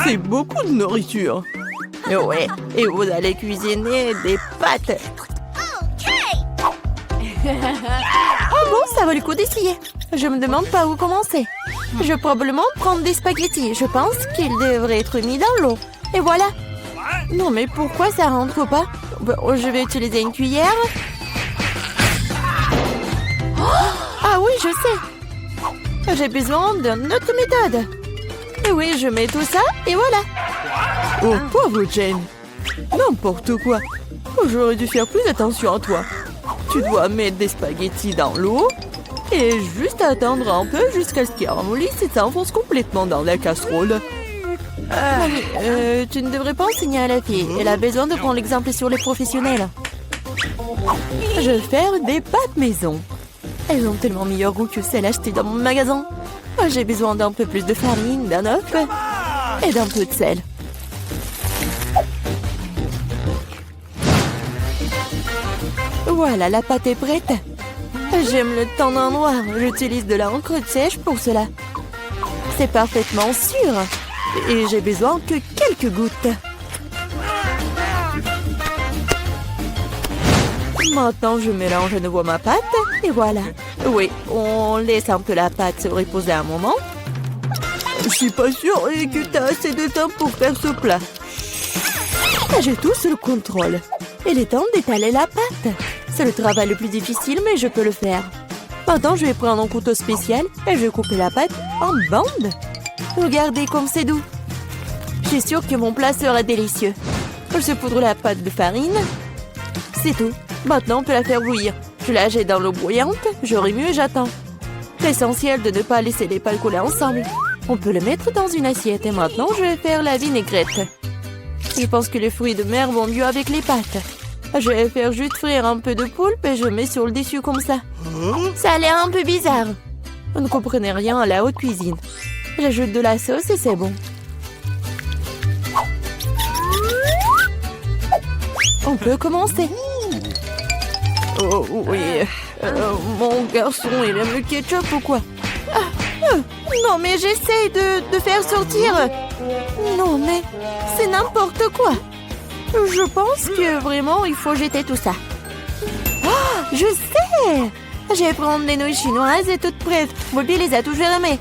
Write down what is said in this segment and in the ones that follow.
C'est beaucoup de nourriture. Ouais, et vous allez cuisiner des pâtes. Oh bon, ça vaut le coup d'essayer. Je me demande par où commencer. Je vais probablement prendre des spaghettis. Je pense qu'ils devraient être mis dans l'eau. Et voilà. Non, mais pourquoi ça rentre pas? Je vais utiliser une cuillère. Ah oui, je sais. J'ai besoin d'une autre méthode. Et oui, je mets tout ça et voilà. Oh, pauvre Jane. N'importe quoi. J'aurais dû faire plus attention à toi. Tu dois mettre des spaghettis dans l'eau et juste attendre un peu jusqu'à ce qu'ils ramollissent et s'enfoncent complètement dans la casserole. Tu ne devrais pas enseigner à la fille. Elle a besoin de prendre l'exemple sur les professionnels. Je vais faire des pâtes maison. Elles ont tellement meilleur goût que celles achetées dans mon magasin. J'ai besoin d'un peu plus de farine, d'un œuf et d'un peu de sel. Voilà, la pâte est prête. J'aime le teint en noir. J'utilise de l'encre sèche pour cela. C'est parfaitement sûr. Et j'ai besoin que quelques gouttes. Maintenant, je mélange à nouveau ma pâte. Et voilà. Oui, on laisse un peu la pâte se reposer un moment. Je suis pas sûre que tu as assez de temps pour faire ce plat. J'ai tout sous le contrôle. Il est temps d'étaler la pâte. C'est le travail le plus difficile, mais je peux le faire. Maintenant, je vais prendre un couteau spécial et je vais couper la pâte en bandes. Regardez comme c'est doux. Je suis sûre que mon plat sera délicieux. Je saupoudre la pâte de farine. C'est tout. Maintenant, on peut la faire bouillir. Je la jette dans l'eau bouillante, je remue et j'attends. C'est essentiel de ne pas laisser les pâtes coller ensemble. On peut le mettre dans une assiette et maintenant, je vais faire la vinaigrette. Je pense que les fruits de mer vont mieux avec les pâtes. Je vais faire juste frire un peu de poulpe et je mets sur le dessus comme ça. Ça a l'air un peu bizarre. Vous ne comprenez rien à la haute cuisine. J'ajoute de la sauce et c'est bon. On peut commencer. Oh oui. Mon garçon, il aime le ketchup ou quoi? Non, mais j'essaie de faire sortir. Non, mais c'est n'importe quoi. Je pense que vraiment, il faut jeter tout ça. Oh, je sais! Je vais prendre les nouilles chinoises et toutes prêtes. Bobby les a toujours aimées.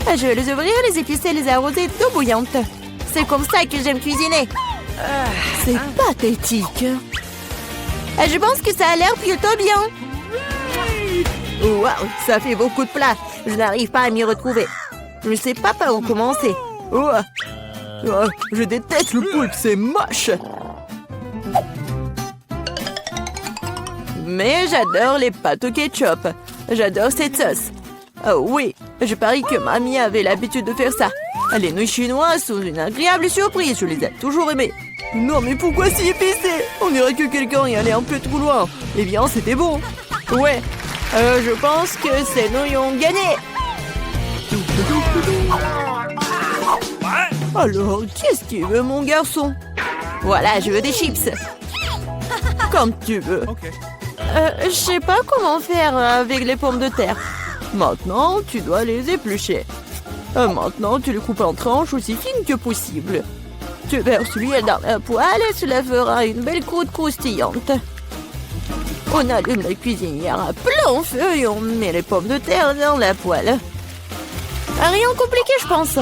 Je vais les ouvrir, les épicer, les arroser d'eau bouillante. C'est comme ça que j'aime cuisiner. C'est pathétique. Je pense que ça a l'air plutôt bien. Waouh, ça fait beaucoup de plats. Je n'arrive pas à m'y retrouver. Je ne sais pas par où commencer. Je déteste le poulpe, c'est moche. Mais j'adore les pâtes au ketchup. J'adore cette sauce. Oh oui, je parie que mamie avait l'habitude de faire ça. Les nouilles chinoises sont une agréable surprise, je les ai toujours aimées. Non mais pourquoi si épicé? On dirait que quelqu'un y allait un peu trop loin. Eh bien, c'était bon. Ouais, je pense que ces nouilles ont gagné. Alors, qu'est-ce que tu veux, mon garçon? Voilà, je veux des chips. Comme tu veux. Je sais pas comment faire avec les pommes de terre. Maintenant, tu dois les éplucher. Maintenant, tu les coupes en tranches aussi fines que possible. Tu verses l'huile dans la poêle et cela fera une belle croûte croustillante. On allume la cuisinière à plein feu et on met les pommes de terre dans la poêle. Rien de compliqué, je pense.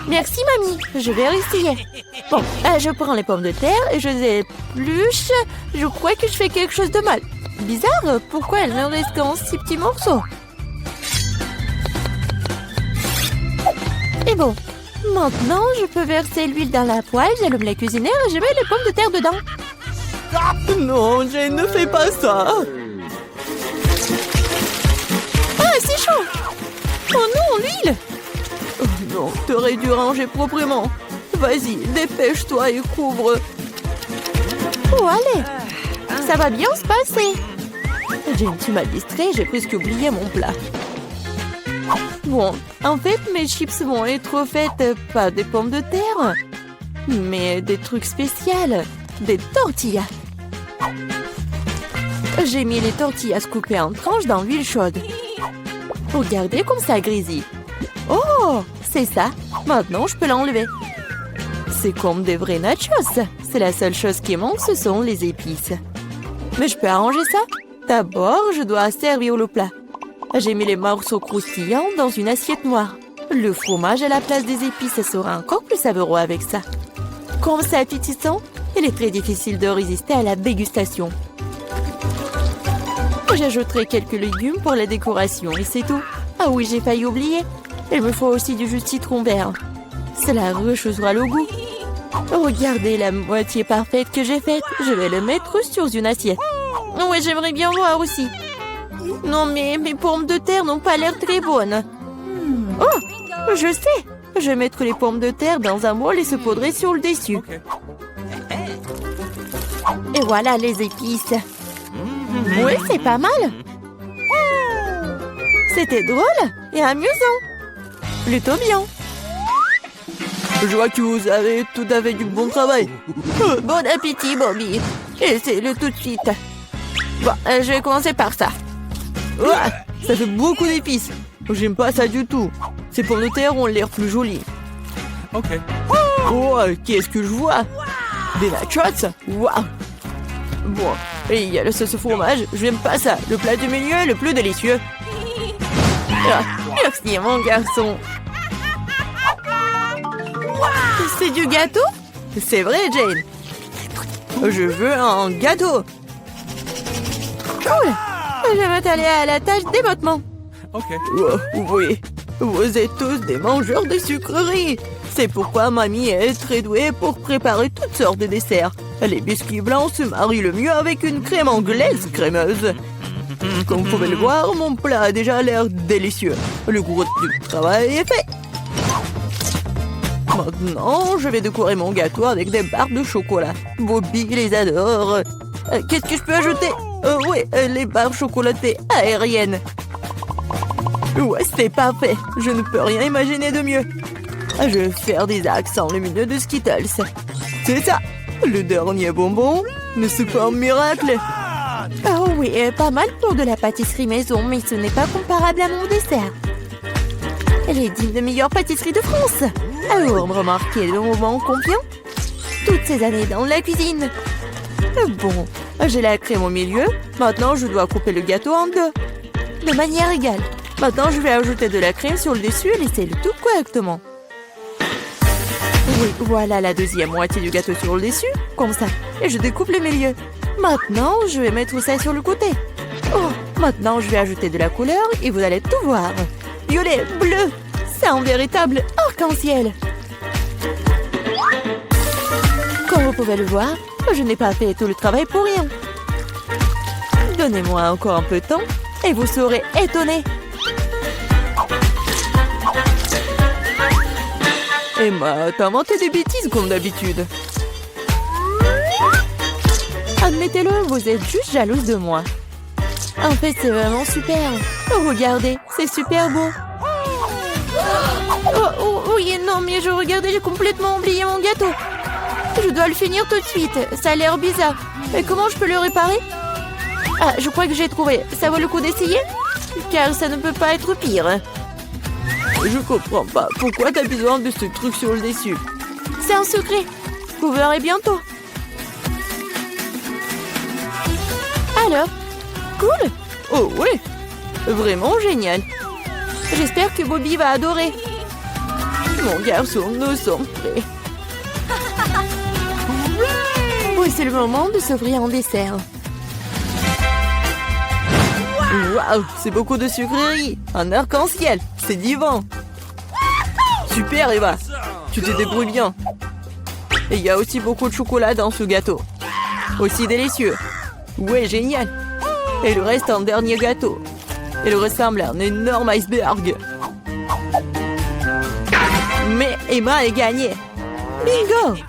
Merci, mamie. Je vais essayer. Bon, je prends les pommes de terre et je les épluche. Je crois que je fais quelque chose de mal. Bizarre, pourquoi elles ne restent qu'en 6 petits morceaux? Et bon, maintenant, je peux verser l'huile dans la poêle, j'allume la cuisinière et je mets les pommes de terre dedans. Non, Jane, ne fais pas ça. Ah, c'est chaud. Oh non, l'huile. Oh non, t'aurais dû ranger proprement. Vas-y, dépêche-toi et couvre. Oh, allez. Ça va bien se passer. Jane, tu m'as distrait, j'ai presque oublié mon plat. Bon, en fait, mes chips vont être faites pas des pommes de terre, mais des trucs spéciaux, des tortillas. J'ai mis les tortillas coupées en tranches dans l'huile chaude. Regardez comme ça grésille. Oh, c'est ça. Maintenant, je peux l'enlever. C'est comme des vrais nachos. C'est la seule chose qui manque, ce sont les épices. Mais je peux arranger ça. D'abord, je dois servir le plat. J'ai mis les morceaux croustillants dans une assiette noire. Le fromage à la place des épices sera encore plus savoureux avec ça. Comme c'est appétissant, il est très difficile de résister à la dégustation. J'ajouterai quelques légumes pour la décoration et c'est tout. Ah oui, j'ai failli oublier. Il me faut aussi du jus de citron vert. Cela rechauffera le goût. Regardez la moitié parfaite que j'ai faite. Je vais le mettre sur une assiette. Oui, j'aimerais bien voir aussi. Non, mais mes pommes de terre n'ont pas l'air très bonnes. Oh, je sais. Je vais mettre les pommes de terre dans un bol et saupoudrer sur le dessus. Et voilà les épices. Oui, c'est pas mal. C'était drôle et amusant. Plutôt bien. Je vois que vous avez tout à fait du bon travail. Bon appétit, Bobby. Essaye-le tout de suite. Bon, je vais commencer par ça. Ah, ça fait beaucoup d'épices. J'aime pas ça du tout. Ces pommes de terre ont l'air plus jolies. Ok. Oh, qu'est-ce que je vois? Des nachos? Waouh. Bon, et il y a le sauce au fromage. J'aime pas ça. Le plat du milieu est le plus délicieux. Ah, merci, mon garçon. C'est du gâteau? C'est vrai, Jane. Je veux un gâteau. Cool. Je vais m'atteler à la tâche d'émottement. Ok. Oh, oui, vous êtes tous des mangeurs de sucreries. C'est pourquoi mamie est très douée pour préparer toutes sortes de desserts. Les biscuits blancs se marient le mieux avec une crème anglaise crémeuse. Comme vous pouvez le voir, mon plat a déjà l'air délicieux. Le gros du travail est fait. Maintenant, je vais décorer mon gâteau avec des barres de chocolat. Bobby les adore. Qu'est-ce que je peux ajouter? Oui, les barres chocolatées aériennes. Ouais, c'est parfait. Je ne peux rien imaginer de mieux. Je vais faire des accents lumineux de Skittles. C'est ça. Le dernier bonbon, ne c'est pas un miracle? Oh oui, pas mal pour de la pâtisserie maison, mais ce n'est pas comparable à mon dessert. Elle est digne de meilleure pâtisserie de France. Alors, remarquez le moment confiant. Toutes ces années dans la cuisine. Bon, j'ai la crème au milieu. Maintenant, je dois couper le gâteau en deux. De manière égale. Maintenant, je vais ajouter de la crème sur le dessus et laisser le tout correctement. Oui, voilà la deuxième moitié du gâteau sur le dessus, comme ça. Et je découpe le milieu. Maintenant, je vais mettre ça sur le côté. Oh, maintenant, je vais ajouter de la couleur et vous allez tout voir. Violet, bleu, c'est un véritable arc-en-ciel. Comme vous pouvez le voir, je n'ai pas fait tout le travail pour rien. Donnez-moi encore un peu de temps et vous serez étonnés. Emma, t'as inventé des bêtises comme d'habitude. Admettez-le, vous êtes juste jalouse de moi. En fait, c'est vraiment super. Regardez, c'est super beau. Oh, oui, non, mais je regardais, j'ai complètement oublié mon gâteau. Je dois le finir tout de suite. Ça a l'air bizarre. Mais comment je peux le réparer? Ah, je crois que j'ai trouvé. Ça vaut le coup d'essayer? Car ça ne peut pas être pire. Je comprends pas. Pourquoi t'as besoin de ce truc sur le dessus? C'est un secret. Vous verrez bientôt. Alors, cool. Oh oui, vraiment génial. J'espère que Bobby va adorer. Mon garçon, nous sommes prêts. Oui, c'est le moment de s'offrir un dessert. Waouh, c'est beaucoup de sucreries. Un arc-en-ciel, c'est divin. Super, Eva. Tu te débrouilles bien. Et il y a aussi beaucoup de chocolat dans ce gâteau. Aussi délicieux. Ouais, génial. Et il reste un dernier gâteau. Il ressemble à un énorme iceberg. Mais Emma a gagné. Bingo!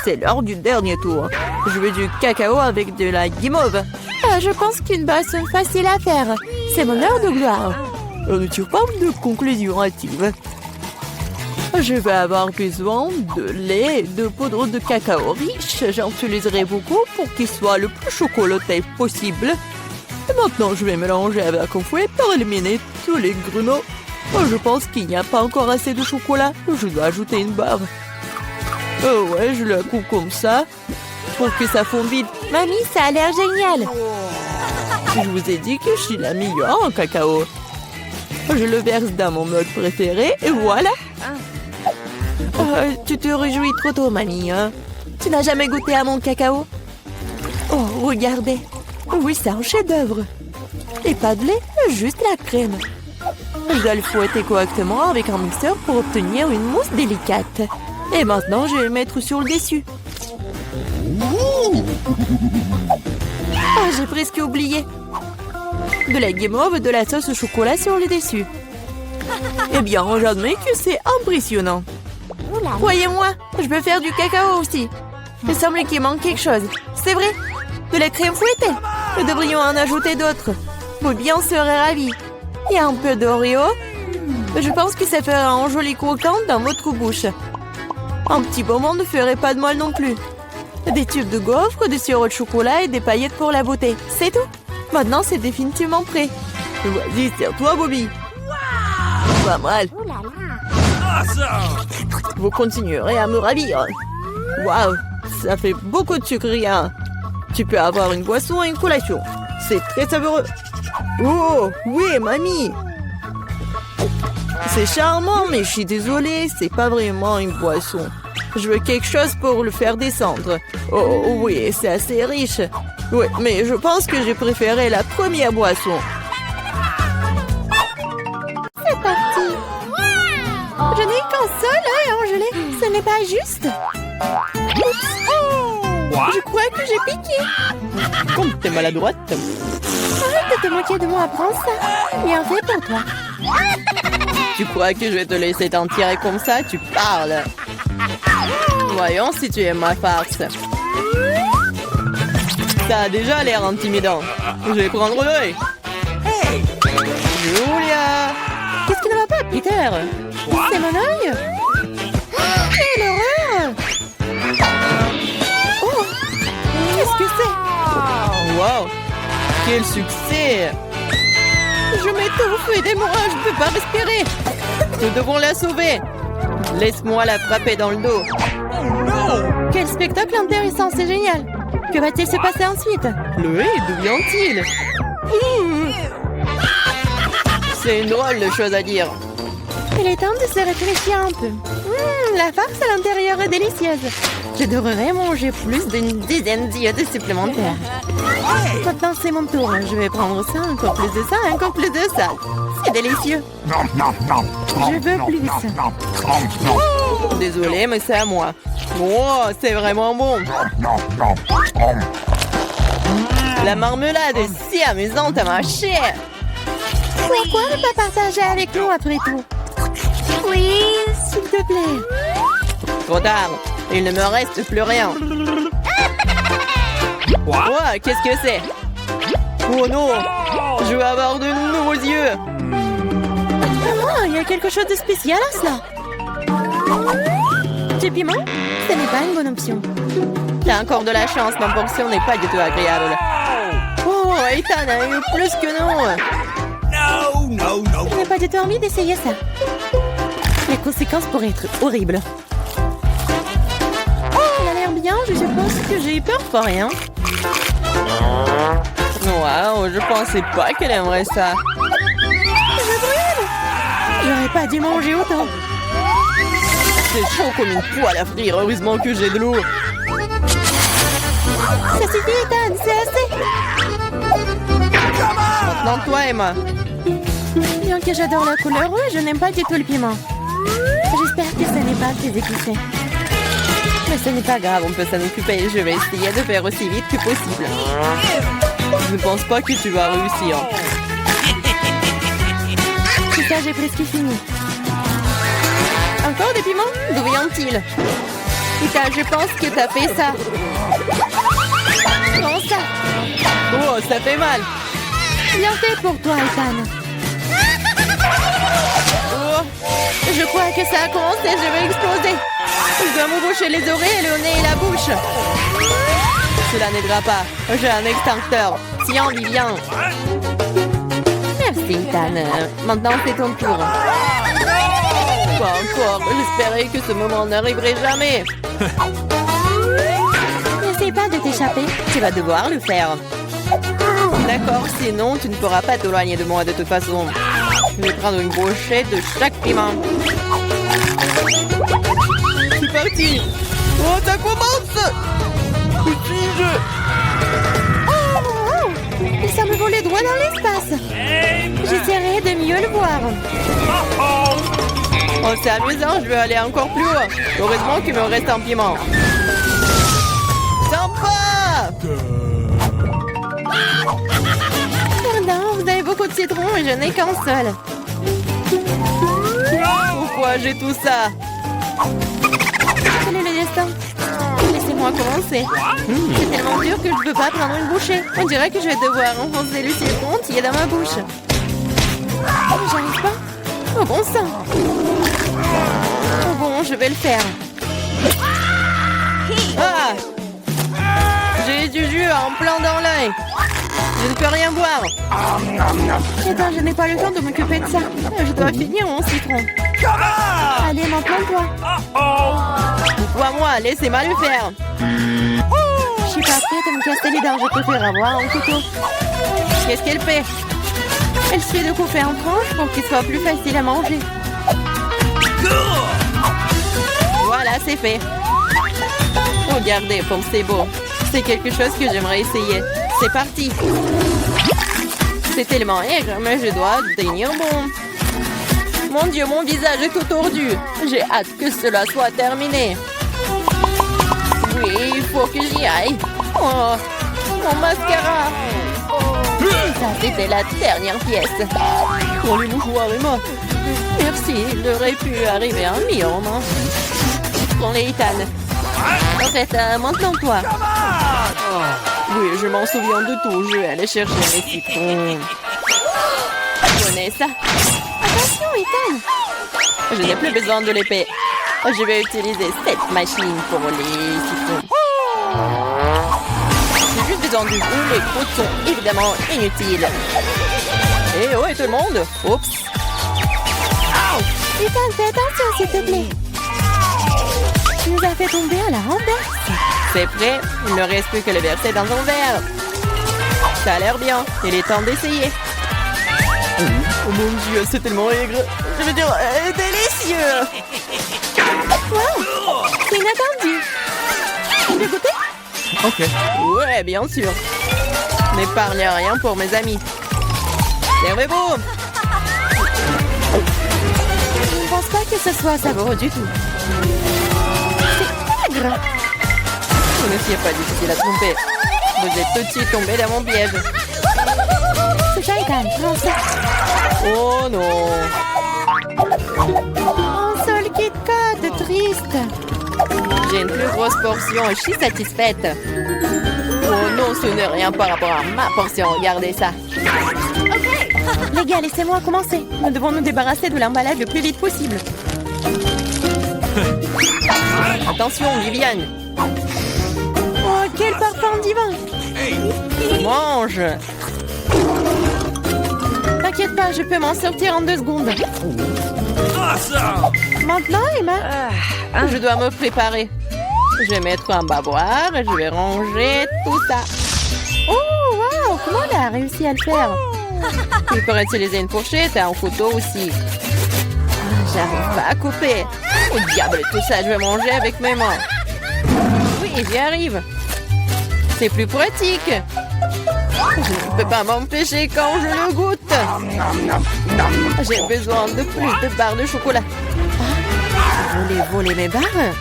C'est l'heure du dernier tour. Je veux du cacao avec de la guimauve. Ah, je pense qu'une boisson facile à faire. C'est mon heure de gloire. On ne tire pas de conclusion hâtive. Je vais avoir besoin de lait et de poudre de cacao riche. J'en utiliserai beaucoup pour qu'il soit le plus chocolaté possible. Et maintenant, je vais mélanger avec un fouet pour éliminer tous les grumeaux. Oh, je pense qu'il n'y a pas encore assez de chocolat. Je dois ajouter une barre. Oh ouais, je la coupe comme ça pour que ça fonde vite. Mamie, ça a l'air génial. Je vous ai dit que je suis la meilleure en cacao. Je le verse dans mon mug préféré et voilà. Tu te réjouis trop tôt, mamie. Hein? Tu n'as jamais goûté à mon cacao? Oh, regardez. Oui, c'est un chef-d'œuvre. Et pas de lait, juste la crème. Je dois le fouetter correctement avec un mixeur pour obtenir une mousse délicate. Et maintenant, je vais le mettre sur le dessus. Ah, j'ai presque oublié. De la guimauve, de la sauce au chocolat sur le dessus. Eh bien, j'admets que c'est impressionnant. Croyez-moi, je peux faire du cacao aussi. Il semble qu'il manque quelque chose. C'est vrai, de la crème fouettée. Nous devrions en ajouter d'autres. Bobby en serait ravi. Et un peu d'Oreo. Je pense que ça fera un joli croquant dans votre bouche. Un petit bonbon ne ferait pas de mal non plus. Des tubes de gaufres, du sirop de chocolat et des paillettes pour la beauté. C'est tout. Maintenant, c'est définitivement prêt. Vas-y, c'est à toi, Bobby. Pas mal. Vous continuerez à me ravir. Waouh, ça fait beaucoup de sucre, rien. Tu peux avoir une boisson et une collation. C'est très savoureux. Oh, oui, mamie. C'est charmant, mais je suis désolée, c'est pas vraiment une boisson. Je veux quelque chose pour le faire descendre. Oh, oui, c'est assez riche. Oui, mais je pense que j'ai préféré la première boisson. C'est parti. Je n'ai qu'un seul œil, Angèle. Ce n'est pas juste. Oups. Je crois que j'ai piqué. Comme t'es maladroite. Arrête de te moquer de moi, prends ça. Bien fait pour toi. Tu crois que je vais te laisser t'en tirer comme ça? Tu parles. Voyons si tu aimes ma farce. Ça a déjà l'air intimidant. Je vais prendre l'œil. Hey! Julia! Qu'est-ce qui ne va pas, Peter? C'est mon œil? Quelle horreur! Oh! Qu'est-ce que c'est? Wow! Quel succès! Je m'étouffe, aidez-moi, je ne peux pas respirer. Nous devons la sauver. Laisse-moi la frapper dans le dos. Quel spectacle intéressant, c'est génial. Que va-t-il se passer ensuite? Le d'où vient-il? C'est une drôle de chose à dire. Il est temps de se réfléchir un peu. La farce à l'intérieur est délicieuse. Je devrais manger plus d'une dizaine d'iodes supplémentaires. Maintenant, c'est mon tour. Je vais prendre ça, encore plus de ça, encore plus de ça. C'est délicieux. Je veux plus. Désolée, mais c'est à moi. Oh, c'est vraiment bon. La marmelade est si amusante à mâcher. Pourquoi ne pas partager avec nous après tout? Oui, s'il te plaît. Trop tard. Il ne me reste plus rien. Oh, qu'est-ce que c'est? Oh non! Je veux avoir de nouveaux yeux! Oh, il y a quelque chose de spécial à cela. Du piment? Ce n'est pas une bonne option. T'as encore de la chance, ma portion n'est pas du tout agréable. Oh, Ethan a eu plus que nous! Je n'ai pas du tout envie d'essayer ça. Les conséquences pourraient être horribles. Elle a l'air bien, je suppose que j'ai eu peur pour rien. Wow, je pensais pas qu'elle aimerait ça. Je brûle! J'aurais pas dû manger autant. C'est chaud comme une poêle à frire, heureusement que j'ai de l'eau. Ça suffit, Ethan, c'est assez. Maintenant toi, Emma. Bien que j'adore la couleur rouge, je n'aime pas du tout le piment. J'espère que ce n'est pas très épicé. Mais ce n'est pas grave, on peut s'en occuper. Je vais essayer de faire aussi vite que possible. Je ne pense pas que tu vas réussir. C'est ça, j'ai presque fini. Encore des piments? D'où vient-il? Ethan, je pense que t'as fait ça. Prends ça. Oh, ça fait mal. Bien fait pour toi, Ethan. Oh, je crois que ça a commencé, je vais exploser. Je dois me boucher les oreilles, le nez et la bouche. Cela n'aidera pas. J'ai un extincteur. Tiens, Vivian. Merci. Merci, Ethan. Maintenant, c'est ton tour. Pas encore. J'espérais que ce moment n'arriverait jamais. N'essaie pas de t'échapper. Tu vas devoir le faire. D'accord, sinon tu ne pourras pas t'éloigner de moi de toute façon. Je vais prendre une brochette de chaque piment. C'est parti. Oh, ça commence. Où suis-je? Il semble voler droit dans l'espace. J'essaierai de mieux le voir. Oh, c'est amusant, je veux aller encore plus haut. Heureusement qu'il me reste un piment. Sympa! Pardon, vous avez beaucoup de citron et je n'ai qu'un seul. Pourquoi j'ai tout ça? Quel est le destin? Laissez-moi commencer. C'est tellement dur que je ne peux pas prendre une bouchée. On dirait que je vais devoir enfoncer le citron entier dans ma bouche. Oh, j'arrive pas. Oh bon sang. Oh bon, je vais le faire. Ah! J'ai du jus en plein dans l'œil. Je ne peux rien boire. Attends, je n'ai pas le temps de m'occuper de ça. Je dois finir mon citron. Allez, maintenant toi. Pourquoi moi? Laissez-moi le faire. Je suis pas prête à me casser les dents. Je préfère avoir un couteau. Qu'est-ce qu'elle fait? Elle suffit de couper en tranches pour qu'il soit plus facile à manger. Voilà, c'est fait. Regardez comme c'est beau. C'est quelque chose que j'aimerais essayer. C'est parti. C'est tellement aigre, mais je dois tenir bon. Mon Dieu, mon visage est tout tordu. J'ai hâte que cela soit terminé. Oui, il faut que j'y aille. Oh, mon mascara. Ça, c'était la dernière pièce. Oh, les mouchoirs, Emma. Merci, il aurait pu arriver un million. Prends-les, Ethan. En fait, maintenant toi. Oui, je m'en souviens de tout. Je vais aller chercher mes citrons. Prenez ça. Attention, Ethan. Je n'ai plus besoin de l'épée. Je vais utiliser cette machine pour les citrons. J'ai juste besoin du goût. Les croûtes sont évidemment inutiles. Et ouais, tout le monde. Oups. Ethan, fais attention, s'il te plaît. Tu nous as fait tomber à la renverse. C'est prêt. Il ne reste plus que le verser dans un verre. Ça a l'air bien. Il est temps d'essayer. Oh mon Dieu, c'est tellement aigre. Je veux dire, délicieux. Wow, c'est inattendu. Tu veux goûter? Ok. Ouais, bien sûr. N'épargne rien pour mes amis. Servez-vous. Je ne pense pas que ce soit savoureux du tout. C'est aigre. Ce n'est pas difficile à tromper. Vous êtes tout de suite tombé dans mon piège. C'est ça, Ethan. Prends ça. Oh non. Un seul Kit Kat, triste. J'ai une plus grosse portion et je suis satisfaite. Oh non, ce n'est rien par rapport à ma portion. Regardez ça. Les gars, laissez-moi commencer. Nous devons nous débarrasser de l'emballage le plus vite possible. Attention, Viviane. Oh, quel parfum divin. Mange. T'inquiète pas, je peux m'en sortir en 2 secondes. Maintenant, Emma. Je dois me préparer. Je vais mettre un bavoir et je vais ranger tout ça. Oh, wow, comment elle a réussi à le faire? Il pourrait utiliser une fourchette et un couteau aussi. J'arrive pas à couper. Oh diable, tout ça, je vais manger avec mes mains. Oui, j'y arrive. C'est plus pratique. Je ne peux pas m'empêcher quand je le goûte. J'ai besoin de plus de barres de chocolat. Vous voulez voler mes barres?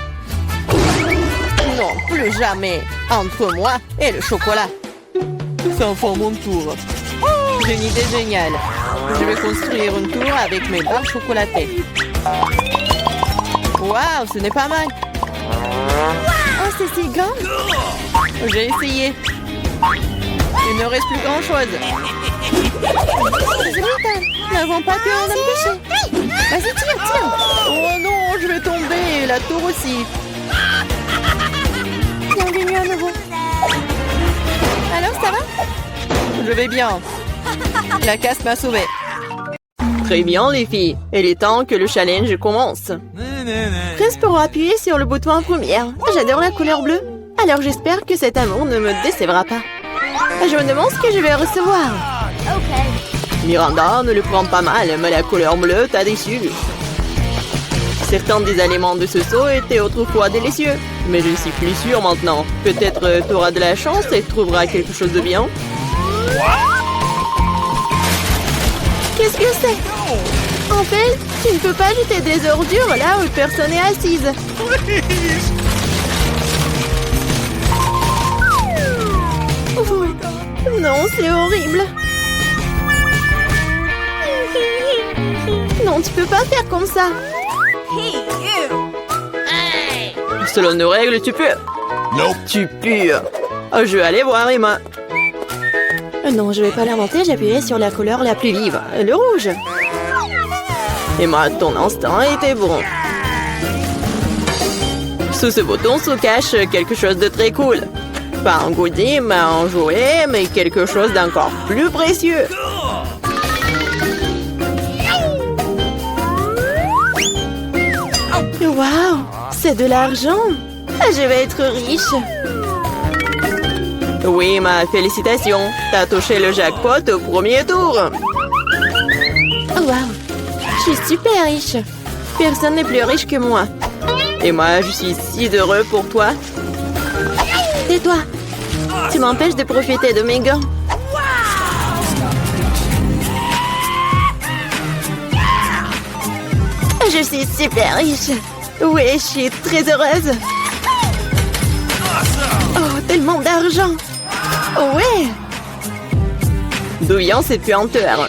Non, plus jamais. Entre moi et le chocolat. C'est enfin mon tour. J'ai une idée géniale. Je vais construire une tour avec mes barres chocolatées. Waouh, ce n'est pas mal. Oh, c'est si grand. J'ai essayé. Il ne reste plus grand-chose. Désolé, Ethan. Nous n'avons pas pu en empêcher. Vas-y, tire. Oh non, je vais tomber. La tour aussi. Bienvenue à nouveau. Alors, ça va? Je vais bien. La casse m'a sauvé. Très bien, les filles. Il est temps que le challenge commence. Presse pour appuyer sur le bouton en première. J'adore la couleur bleue. Alors j'espère que cet amour ne me décevra pas. Je me demande ce que je vais recevoir. Miranda, ne le prends pas mal, mais la couleur bleue t'a déçu. Certains des aliments de ce seau étaient autrefois délicieux, mais je suis plus sûre maintenant. Peut-être tu auras de la chance et trouveras quelque chose de bien. Qu'est-ce que c'est? En fait, tu ne peux pas jeter des ordures là où personne n'est assise. Oh, non, c'est horrible. Non, tu peux pas faire comme ça. Selon nos règles, tu peux. Nope. Tu pues. Oh, je vais aller voir Emma. Non, je vais pas l'inventer, j'appuierai sur la couleur la plus vive, le rouge. Emma, ton instinct était bon. Sous ce bouton se cache quelque chose de très cool. Pas un goodie, mais un jouet, mais quelque chose d'encore plus précieux. Waouh, c'est de l'argent. Je vais être riche. Oui, Emma, félicitations. T'as touché le jackpot au premier tour. Waouh, je suis super riche. Personne n'est plus riche que moi. Et moi, je suis si heureux pour toi. Tais-toi. Tu m'empêches de profiter de mes gants. Je suis super riche. Oui, je suis très heureuse. Oh, tellement d'argent. Oh ouais. D'où vient cette puanteur?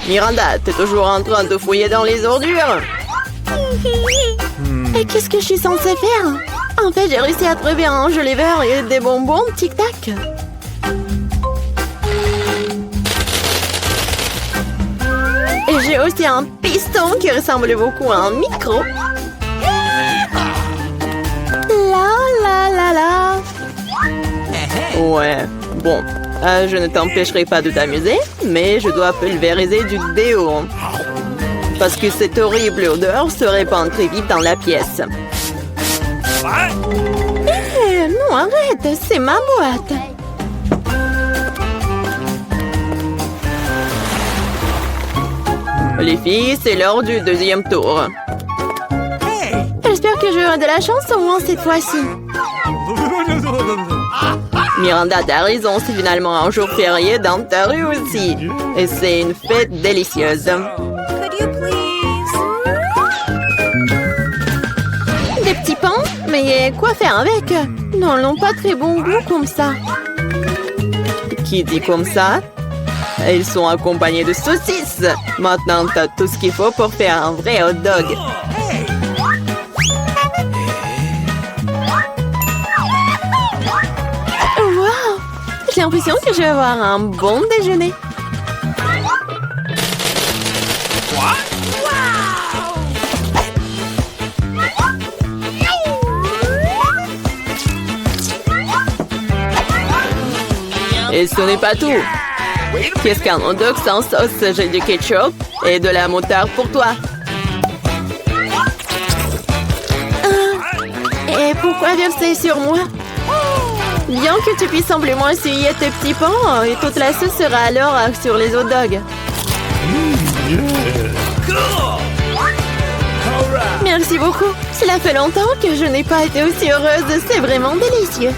Miranda, t'es toujours en train de fouiller dans les ordures? Et qu'est-ce que je suis censée faire? En fait, j'ai réussi à trouver un joli verre et des bonbons tic-tac. Et j'ai aussi un piston qui ressemble beaucoup à un micro. La la la la. Ouais, bon. Je ne t'empêcherai pas de t'amuser, mais je dois pulvériser du déo. Parce que cette horrible odeur se répand très vite dans la pièce. Non, arrête, c'est ma boîte. Les filles, c'est l'heure du deuxième tour. J'espère que j'aurai de la chance au moins cette fois-ci. Miranda, t'as raison, c'est finalement un jour férié dans ta rue aussi. Et c'est une fête délicieuse. Des petits pains? Mais quoi faire avec? Non, ils n'ont pas très bon goût comme ça. Qui dit comme ça? Ils sont accompagnés de saucisses. Maintenant, t'as tout ce qu'il faut pour faire un vrai hot dog. Wow! J'ai l'impression que je vais avoir un bon déjeuner. Et ce n'est pas tout. Qu'est-ce qu'un hot dog sans sauce? J'ai du ketchup et de la moutarde pour toi. Et pourquoi verser sur moi? Bien que tu puisses simplement essuyer tes petits pains, et toute la sauce sera alors sur les hot dogs. Merci beaucoup. Cela fait longtemps que je n'ai pas été aussi heureuse. C'est vraiment délicieux.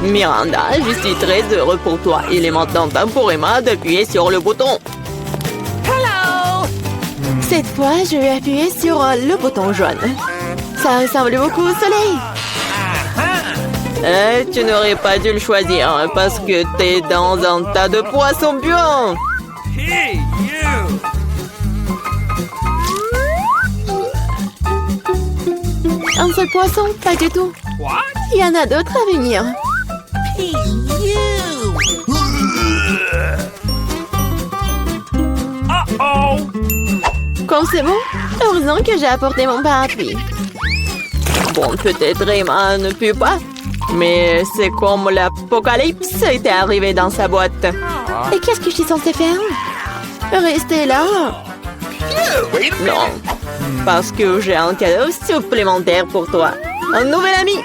Miranda, je suis très heureux pour toi. Il est maintenant temps pour Emma d'appuyer sur le bouton. Cette fois, je vais appuyer sur le bouton jaune. Ça ressemble beaucoup au soleil. Tu n'aurais pas dû le choisir parce que t'es dans un tas de poissons puants. Un seul poisson? Pas du tout. Il y en a d'autres à venir. Comme c'est bon, heureusement que j'ai apporté mon parapluie. Bon, peut-être Emma ne pue pas, mais c'est comme l'apocalypse était arrivé dans sa boîte. Et qu'est-ce que je suis censée faire? Rester là? Non, parce que j'ai un cadeau supplémentaire pour toi. Un nouvel ami.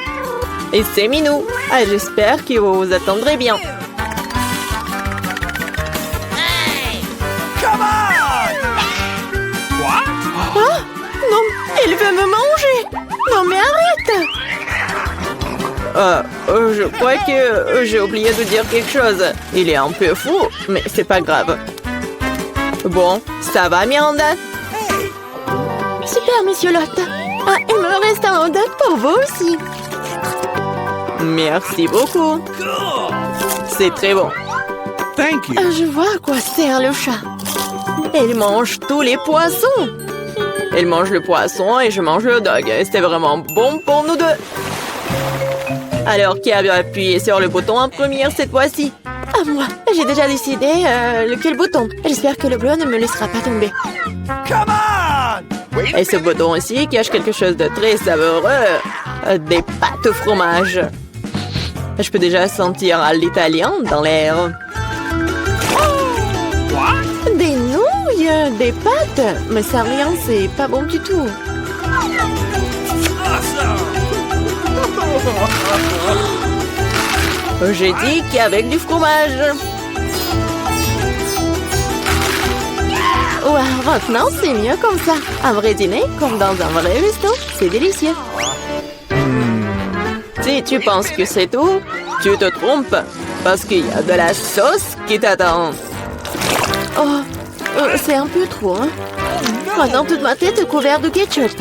Et c'est Minou. Ah, j'espère que vous vous attendrez bien. Ah! Non, elle veut me manger! Non mais arrête! Je crois que j'ai oublié de dire quelque chose. Il est un peu fou, mais c'est pas grave. Bon, ça va, Miranda? Super, Monsieur Lot. Ah, il me reste un hot dog pour vous aussi. Merci beaucoup. C'est très bon. Thank you. Je vois à quoi sert le chat. Elle mange tous les poissons. Elle mange le poisson et je mange le hot dog. C'était vraiment bon pour nous deux. Alors, qui a bien appuyé sur le bouton en première cette fois-ci? Ah, moi, j'ai déjà décidé lequel bouton. J'espère que le bleu ne me laissera pas tomber. Come on! Et ce bouton aussi cache quelque chose de très savoureux. Des pâtes au fromage. Je peux déjà sentir l'italien dans l'air. Des nouilles, des pâtes. Mais ça, rien, c'est pas bon du tout. J'ai dit qu'avec du fromage. Ouais, maintenant, c'est mieux comme ça. Un vrai dîner, comme dans un vrai resto. C'est délicieux. Si tu penses que c'est tout, tu te trompes. Parce qu'il y a de la sauce qui t'attend. Oh, c'est un peu trop, hein. Maintenant, toute ma tête est couverte de ketchup.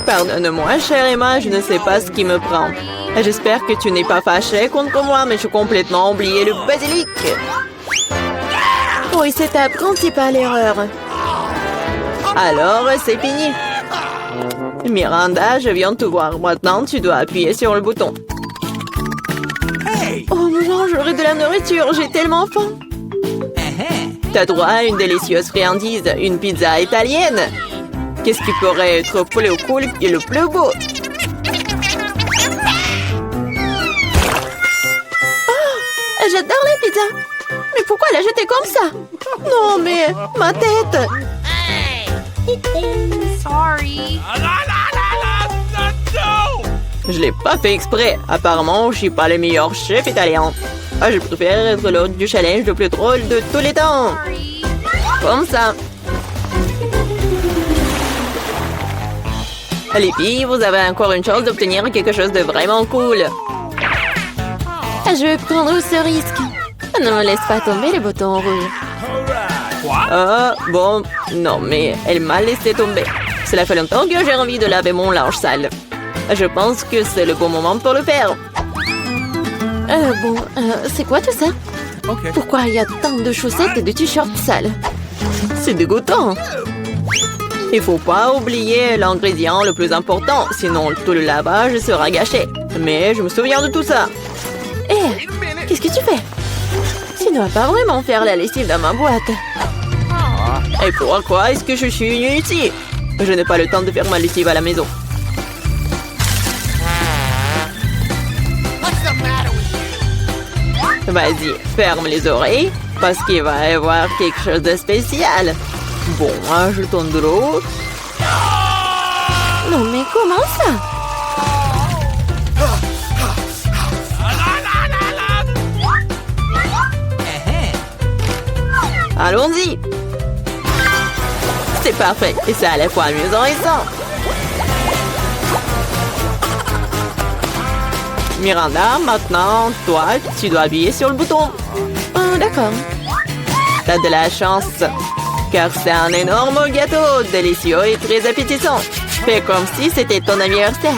Pardonne-moi, chère Emma, je ne sais pas ce qui me prend. J'espère que tu n'es pas fâchée contre moi, mais j'ai complètement oublié le basilic. Oui, c'est ta principale erreur. Alors, c'est fini. Miranda, je viens de te voir. Maintenant, tu dois appuyer sur le bouton. Hey! Oh non, j'aurai de la nourriture, j'ai tellement faim. T'as droit à une délicieuse friandise, une pizza italienne. Qu'est-ce qui pourrait être plus cool et le plus beau? Oh, j'adore la pizza. Mais pourquoi la jeter comme ça? Non, mais ma tête. Sorry. Je l'ai pas fait exprès. Apparemment, je suis pas le meilleur chef italien. Ah, je préfère être l'hôte du challenge le plus drôle de tous les temps. Comme ça. Les filles, vous avez encore une chance d'obtenir quelque chose de vraiment cool. Je vais prendre ce risque. Ne me laisse pas tomber les boutons rouges. Ah, bon, non, mais elle m'a laissé tomber. Cela fait longtemps que j'ai envie de laver mon linge sale. Je pense que c'est le bon moment pour le faire. C'est quoi tout ça? Okay. Pourquoi il y a tant de chaussettes et de t-shirts sales? C'est dégoûtant. Il faut pas oublier l'ingrédient le plus important, sinon tout le lavage sera gâché. Mais je me souviens de tout ça. Hé, qu'est-ce que tu fais? Tu ne vas pas vraiment faire la lessive dans ma boîte. Et pourquoi est-ce que je suis venue ici? Je n'ai pas le temps de faire ma lessive à la maison. Vas-y, ferme les oreilles, parce qu'il va y avoir quelque chose de spécial. Bon, jetons de l'eau. Non, mais comment ça? Allons-y. C'est parfait, et c'est à la fois amusant et sain. Miranda, maintenant, toi, tu dois appuyer sur le bouton. Oh, d'accord. T'as de la chance, car c'est un énorme gâteau, délicieux et très appétissant. Fais comme si c'était ton anniversaire.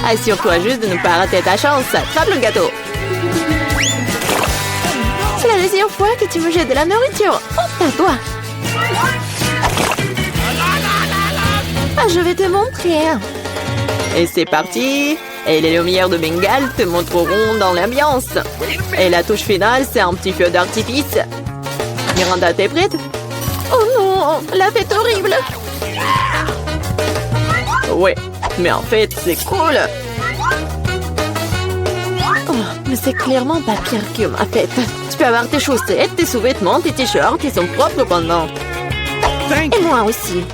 Assure-toi juste de ne pas rater ta chance. Attrape le gâteau. C'est la deuxième fois que tu me jettes de la nourriture. Oh, à toi. Ah, je vais te montrer. Et c'est parti. Et les lumières de Bengale te montreront dans l'ambiance. Et la touche finale, c'est un petit feu d'artifice. Miranda, t'es prête? Oh non, la fête horrible. Ouais, mais en fait, c'est cool. Oh, mais c'est clairement pas pire que ma fête. Tu peux avoir tes chaussettes, tes sous-vêtements, tes t-shirts, ils sont propres pendant. Thank Et you. moi aussi.